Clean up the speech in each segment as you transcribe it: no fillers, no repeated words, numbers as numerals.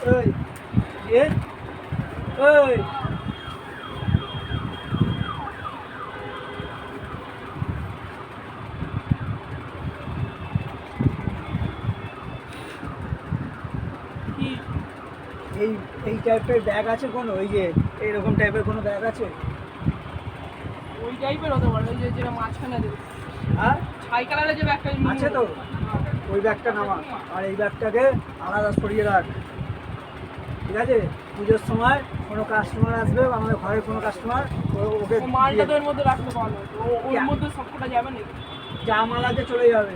ওই এ ওই এই এই টাইপের ব্যাগ আছে কোনো, ওই যে এইরকম টাইপের কোনো ব্যাগ আছে? ওই টাইপের হতে পারে, ওই যে যেটা মাঝখানে দেবে। হ্যাঁ ছাই কালারের যে ব্যাগটা আছে তো, ওই ব্যাগটা নামা, আর এই ব্যাগটাকে আলাদা সরিয়ে রাখ, ঠিক আছে? পুজোর সময় কোনো কাস্টমার আসবে, আমাদের ঘরের কোনো কাস্টমার, ওকে মালটা তো এর মধ্যে রাখতে পারলো, ওর মধ্যে সবকটা যাবে নাকি? যা মাল আছে চলে যাবে।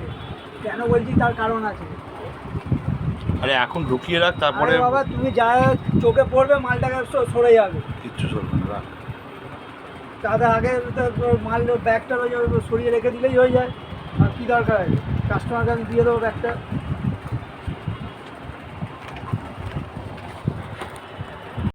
কেন বলছি তার কারণ আছে। আরে এখন ঢুকিয়ে রাখ, তারপরে আরে বাবা তুমি যা চোখে পড়বে মালটাকে সরে যাবে, কিচ্ছু চলবে না, রাখ। তাদের আগে তো মাল ব্যাগটা সরিয়ে রেখে দিলেই হয়ে যায়। আর কী দরকার আছে, কাস্টমারকে আমি দিয়ে দেবো ব্যাগটা।